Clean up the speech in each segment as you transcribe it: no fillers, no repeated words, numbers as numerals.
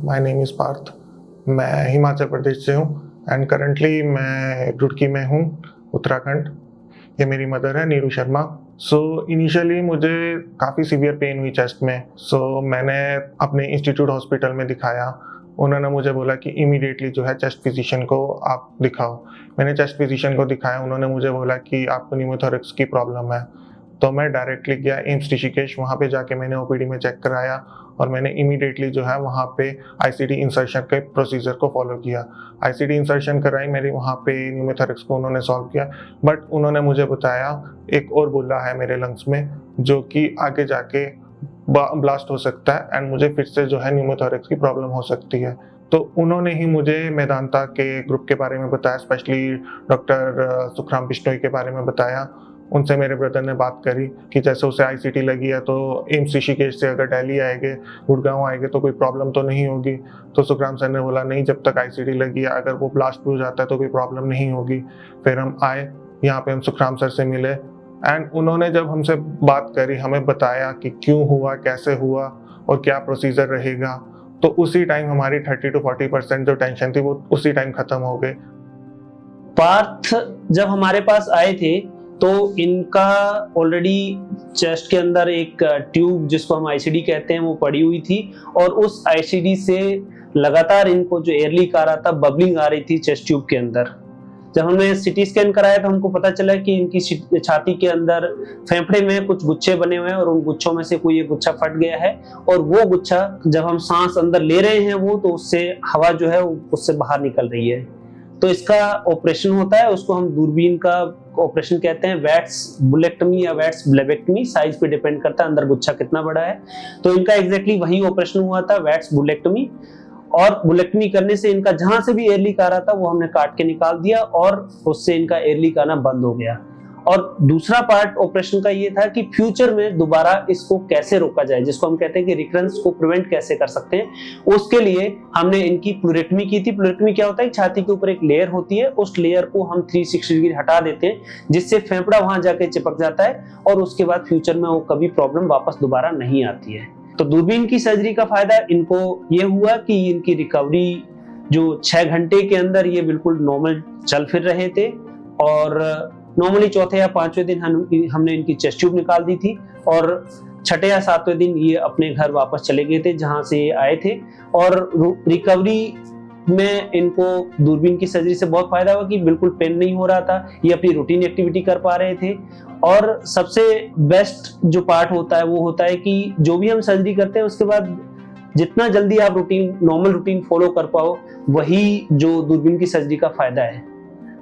My name is Partha. मैं हिमाचल प्रदेश से हूँ एंड करंटली मैं रुड़की में हूँ, उत्तराखंड। ये मेरी मदर है नीरू शर्मा। इनिशियली मुझे काफ़ी सीवियर पेन हुई चेस्ट में। मैंने अपने इंस्टीट्यूट हॉस्पिटल में दिखाया। उन्होंने मुझे बोला कि इमीडिएटली जो है चेस्ट फिजिशियन को आप दिखाओ। मैंने चेस्ट फिजिशियन को दिखाया। उन्होंने मुझे बोला कि आपको न्यूमोथोरैक्स की प्रॉब्लम है। तो मैं डायरेक्टली गया एम्स ऋषिकेश। वहाँ पे जाके मैंने ओपीडी में चेक कराया और मैंने इमीडिएटली जो है वहाँ पे आईसीडी इंसर्शन के प्रोसीजर को फॉलो किया। आईसीडी इंसर्शन कराई मेरी, वहाँ पे न्यूमोथोरैक्स को उन्होंने सॉल्व किया। बट उन्होंने मुझे बताया एक और बुल्ला है मेरे लंग्स में जो कि आगे जाके ब्लास्ट हो सकता है एंड मुझे फिर से जो है न्यूमोथोरैक्स की प्रॉब्लम हो सकती है। तो उन्होंने ही मुझे मेदांता के ग्रुप के बारे में बताया, स्पेशली डॉक्टर सुखराम बिश्नोई के बारे में बताया। उनसे मेरे ब्रदर ने बात करी कि जैसे उसे आईसीटी लगी है तो एम्स ऋषिकेश से अगर दिल्ली आएंगे, गुड़गांव आएंगे तो कोई प्रॉब्लम तो नहीं होगी। तो सुखराम सर ने बोला नहीं, जब तक आईसीटी लगी है अगर वो ब्लास्ट भी हो जाता है तो कोई प्रॉब्लम नहीं होगी। फिर हम आए यहाँ पे, हम सुखराम सर से मिले एंड उन्होंने जब हमसे बात करी, हमें बताया कि क्यों हुआ, कैसे हुआ और क्या प्रोसीजर रहेगा, तो उसी टाइम हमारी 30 to 40% जो टेंशन थी वो उसी टाइम खत्म हो गई। पार्थ जब हमारे पास आए थे तो इनका ऑलरेडी चेस्ट के अंदर एक ट्यूब जिसको हम आईसीडी कहते हैं वो पड़ी हुई थी और उस आईसीडी से लगातार इनको जो एयर लीक आ रहा था, बबलिंग आ रही थी चेस्ट ट्यूब के अंदर। जब हमने सीटी स्कैन कराया तो हमको पता चला कि इनकी छाती के अंदर फेफड़े में कुछ गुच्छे बने हुए हैं और उन गुच्छों में से कोई एक गुच्छा फट गया है और वो गुच्छा जब हम सांस अंदर ले रहे हैं वो तो उससे हवा जो है उससे बाहर निकल रही है। तो इसका ऑपरेशन होता है, उसको हम दूरबीन का ऑपरेशन कहते हैं। वैट्स बुलेक्टमी या वैट्स ब्लेबेक्टमी, साइज पे डिपेंड करता है अंदर गुच्छा कितना बड़ा है। तो इनका एग्जैक्टली वही ऑपरेशन हुआ था, वैट्स बुलेक्टमी। और बुलेक्टमी करने से इनका जहां से भी एयर लीक आ रहा था वो हमने काट के निकाल दिया और उससे इनका एयर लीक आना बंद हो गया। और दूसरा पार्ट ऑपरेशन का ये था कि फ्यूचर में दोबारा इसको कैसे रोका जाए, जिसको हम कहते हैं कि रिकरेंस को प्रिवेंट कैसे कर सकते हैं। उसके लिए हमने इनकी प्लूरेक्टमी की थी। प्लूरेक्टमी क्या होता है, छाती के ऊपर एक लेयर होती है, उस लेयर को हम 360 डिग्री हटा देते हैं जिससे फेफड़ा वहां जाके चिपक जाता है और उसके बाद फ्यूचर में वो कभी प्रॉब्लम वापस दोबारा नहीं आती है। तो दूरबीन की सर्जरी का फायदा इनको ये हुआ कि इनकी रिकवरी जो 6 घंटे के अंदर ये बिल्कुल नॉर्मल चल फिर रहे थे और नॉर्मली चौथे या 5वें दिन हमने इनकी चेस्ट ट्यूब निकाल दी थी और 6ठे या 7वें दिन ये अपने घर वापस चले गए थे जहां से ये आए थे। और रिकवरी में इनको दूरबीन की सर्जरी से बहुत फायदा हुआ कि बिल्कुल पेन नहीं हो रहा था, ये अपनी रूटीन एक्टिविटी कर पा रहे थे। और सबसे बेस्ट जो पार्ट होता है वो होता है कि जो भी हम सर्जरी करते हैं उसके बाद जितना जल्दी आप नॉर्मल रूटीन फॉलो कर पाओ, वही जो दूरबीन की सर्जरी का फायदा है।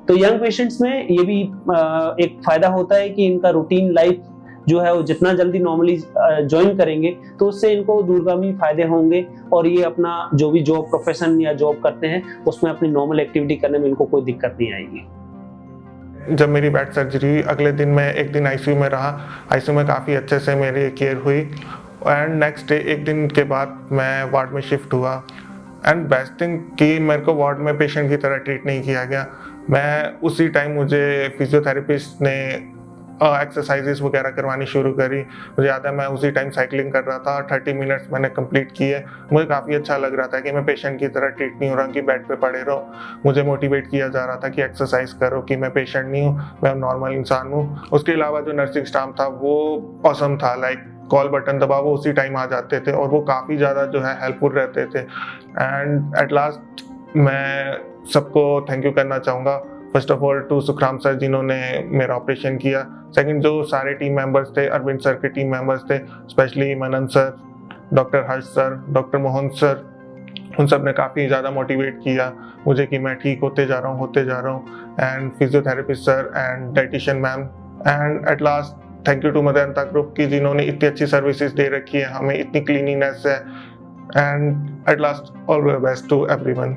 तो यंग पेशेंट्स में ये भी एक फायदा होता है कि इनका रूटीन लाइफ जो है वो जितना जल्दी नॉर्मली ज्वाइन करेंगे तो उससे इनको दूरगामी फायदे होंगे और ये अपना जो भी जॉब प्रोफेशन या जॉब करते हैं उसमें अपनी नॉर्मल एक्टिविटी करने में इनको कोई दिक्कत नहीं आएगी। जब मेरी बैक सर्जरी हुई अगले दिन मैं एक दिन आईसीयू में रहा। आईसीयू में काफ़ी अच्छे से मेरी केयर हुई एंड नेक्स्ट डे एक दिन के बाद मैं वार्ड में शिफ्ट हुआ। एंड बेस्ट थिंग कि मेरे को वार्ड में पेशेंट की तरह ट्रीट नहीं किया गया। मैं उसी टाइम मुझे फिजियोथेरेपिस्ट ने एक्सरसाइजेस वगैरह करवानी शुरू करी। मुझे याद है मैं उसी टाइम साइकिलिंग कर रहा था, 30 मिनट्स मैंने कंप्लीट किए। मुझे काफ़ी अच्छा लग रहा था कि मैं पेशेंट की तरह ट्रीट नहीं हो रहा कि बेड पे पड़े रहो। मुझे मोटिवेट किया जा रहा था कि एक्सरसाइज करो, कि मैं पेशेंट नहीं हूँ, मैं नॉर्मल इंसान हूँ। उसके अलावा जो नर्सिंग स्टाफ था वो ऑसम था। लाइक कॉल बटन दबाओ वो उसी टाइम आ जाते थे और वो काफ़ी ज़्यादा जो है हेल्पफुल रहते थे। एंड एट लास्ट मैं सबको थैंक यू करना चाहूँगा। First of all to Sukhram sir जिन्होंने मेरा ऑपरेशन किया। सेकंड जो सारे टीम मेंबर्स थे, अरविंद सर के टीम मेंबर्स थे, स्पेशली मनन सर, डॉक्टर हर्ष सर, डॉक्टर मोहन सर, उन सब ने काफ़ी ज़्यादा मोटिवेट किया मुझे कि मैं ठीक होते जा रहा हूँ। And physiotherapist sir and dietician ma'am and at last thank you to Medanta group की जिन्होंने इतनी अच्छी सर्विसेज दे रखी है हमें, इतनी क्लीनिनेस है। And at last all the best to everyone.